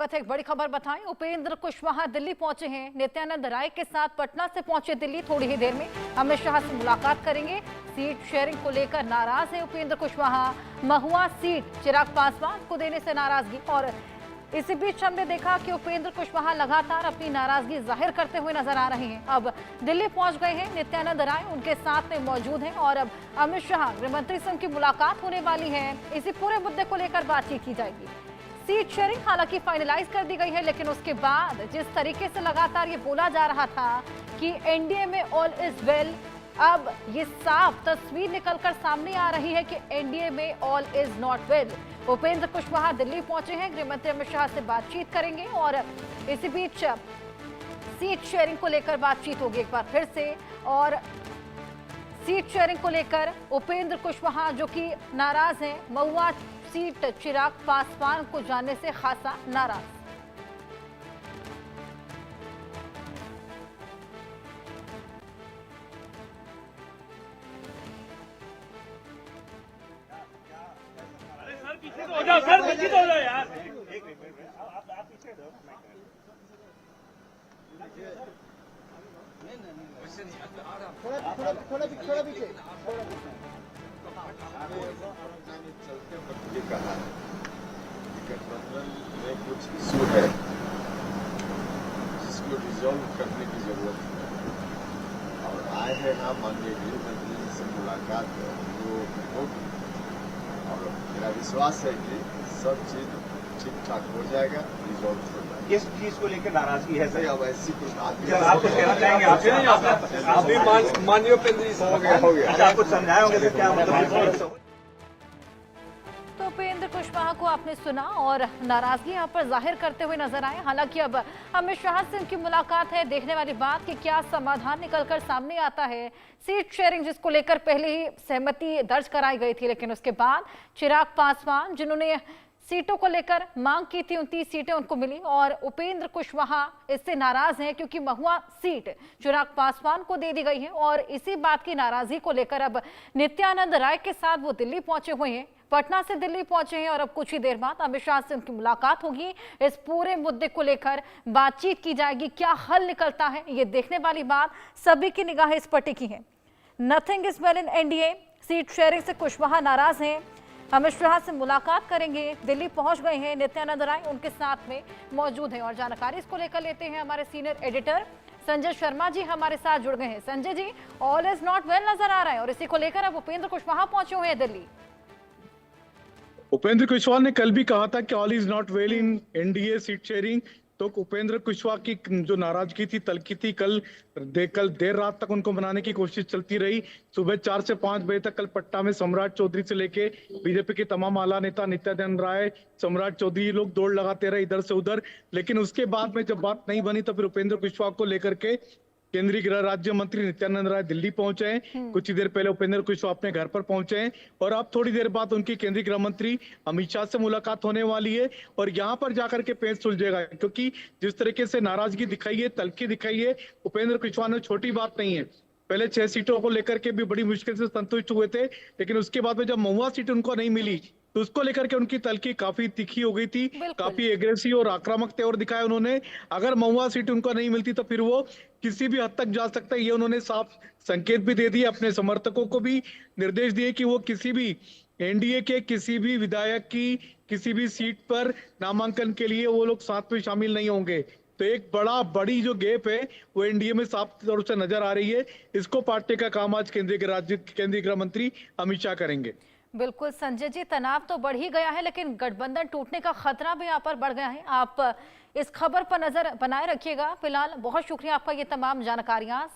स्वागत है। एक बड़ी खबर बताएं, उपेंद्र कुशवाहा दिल्ली पहुंचे हैं। नित्यानंद राय के साथ पटना से पहुंचे दिल्ली। थोड़ी ही देर में अमित शाह से मुलाकात करेंगे। सीट शेयरिंग को लेकर नाराज है उपेंद्र कुशवाहा। महुआ सीट चिराग पासवान को देने से नाराजगी, और इसी बीच हमने देखा कि उपेंद्र कुशवाहा लगातार अपनी नाराजगी जाहिर करते हुए नजर आ रहे हैं। अब दिल्ली पहुंच गए हैं नित्यानंद राय, उनके साथ में मौजूद हैं और अब अमित शाह गृह मंत्री से उनकी मुलाकात होने वाली है। इसी पूरे मुद्दे को लेकर बातचीत की जाएगी। सीट शेयरिंग हालांकि फाइनलाइज कर दी गई है, लेकिन उसके बाद जिस तरीके से लगातार ये बोला जा रहा था कि एनडीए में ऑल इज वेल, अब ये साफ तस्वीर निकलकर सामने आ रही है कि एनडीए में all is not well. Upendra Kushwaha Delhi पहुंचे हैं, गृह मंत्री अमित शाह से बातचीत करेंगे और इसी बीच सीट शेयरिंग को लेकर बातचीत होगी एक बार फिर से। और सीट शेयरिंग को लेकर उपेंद्र कुशवाहा जो कि नाराज हैं, महुआ सीट चिराग पासवान को जाने से खासा नाराज। हो जाओ सर, पीछे हो जाओ यार। आप पीछे दो। थोड़ा पीछे। चलते वक्त ये कहा कि गठबंधन में कुछ इशू है जिसको रिजॉल्व करने की जरूरत है और आए हैं ना माननीय गृह मंत्री से मुलाकात जो होगी और मेरा विश्वास है कि सब चीज ठीक ठाक हो जाएगा, रिजॉल्व हो जाएगा। किस चीज को लेकर नाराजगी है सर? अब ऐसी कुछ बात आप कुछ कहना चाहेंगे? आप भी माननीय उपेंद्र हो गया। अच्छा, आप कुछ समझाए होंगे तो क्या मतलब? तो उपेंद्र कुशवाहा को आपने सुना और नाराजगी यहाँ पर जाहिर करते हुए नजर आए। हालांकि अब अमित शाह से उनकी मुलाकात है, देखने वाली बात कि क्या समाधान निकलकर सामने आता है। सीट शेयरिंग जिसको लेकर पहले ही सहमति दर्ज कराई गई थी, लेकिन उसके बाद चिराग पासवान जिन्होंने सीटों को लेकर मांग की थी, 29 सीटें उनको मिली और उपेंद्र कुशवाहा इससे नाराज हैं क्योंकि महुआ सीट चिराग पासवान को दे दी गई है। और इसी बात की नाराजगी को लेकर अब नित्यानंद राय के साथ वो दिल्ली पहुंचे हुए हैं, पटना से दिल्ली पहुंचे हैं और अब कुछ ही देर बाद अमित शाह से उनकी मुलाकात होगी। इस पूरे मुद्दे को लेकर बातचीत की जाएगी, क्या हल निकलता है ये देखने वाली बात। सभी की निगाहें इस पर टिकी हैं। Nothing is well in NDA. Seat sharing से कुशवाहा नाराज हैं, अमित शाह से मुलाकात करेंगे, दिल्ली पहुंच गए हैं। नित्यानंद राय उनके साथ में मौजूद हैं और जानकारी इसको लेकर लेते हैं हमारे सीनियर एडिटर संजय शर्मा जी हमारे साथ जुड़ गए हैं। Sanjay ji, all is not well नजर आ रहा है और इसी को लेकर अब उपेंद्र कुशवाहा पहुंचे हुए हैं दिल्ली। उपेंद्र कुशवाहा ने कल भी कहा था कि all is not well in NDA seat sharing. तो उपेंद्र कुशवाहा की जो नाराजगी थी, तलखी थी, कल देर रात तक उनको मनाने की कोशिश चलती रही। सुबह 4 से 5 बजे तक कल पटना में सम्राट चौधरी से लेके बीजेपी के तमाम आला नेता नित्यानंद राय, सम्राट चौधरी लोग दौड़ लगाते रहे इधर से उधर। लेकिन उसके बाद में जब बात नहीं बनी तो फिर उपेंद्र कुशवाहा को लेकर के केंद्रीय गृह राज्य मंत्री नित्यानंद राय दिल्ली पहुंचे हैं। कुछ ही देर पहले उपेंद्र कुशवाहा अपने घर पर पहुंचे हैं और अब थोड़ी देर बाद उनकी केंद्रीय गृह मंत्री अमित शाह से मुलाकात होने वाली है और यहां पर जाकर के पेच सुलझेगा। क्योंकि जिस तरीके से नाराजगी दिखाई है, तलखी दिखाई है उपेंद्र कुशवाहा ने, छोटी बात नहीं है। पहले 6 सीटों को लेकर के भी बड़ी मुश्किल से संतुष्ट हुए थे, लेकिन उसके बाद में जब महुआ सीट उनको नहीं मिली तो उसको लेकर के उनकी तलखी काफी तीखी हो गई थी, काफी एग्रेसिव और आक्रामक तेवर दिखाया उन्होंने। अगर महुआ सीट उनको नहीं मिलती तो फिर वो किसी भी हद तक जा सकता है, ये उन्होंने साफ संकेत भी दे दिए, अपने समर्थकों को भी निर्देश दिए कि वो किसी भी एनडीए के किसी भी विधायक की किसी भी सीट पर नामांकन के लिए वो लोग साथ में शामिल नहीं होंगे। तो एक बड़ी जो गैप है वो एनडीए में साफ तौर से नजर आ रही है। इसको पाटने का काम आज केंद्रीय गृह मंत्री अमित शाह करेंगे। बिल्कुल संजय जी, तनाव तो बढ़ ही गया है, लेकिन गठबंधन टूटने का खतरा भी यहाँ पर बढ़ गया है। आप इस खबर पर नजर बनाए रखिएगा। फिलहाल बहुत शुक्रिया आपका ये तमाम जानकारियां।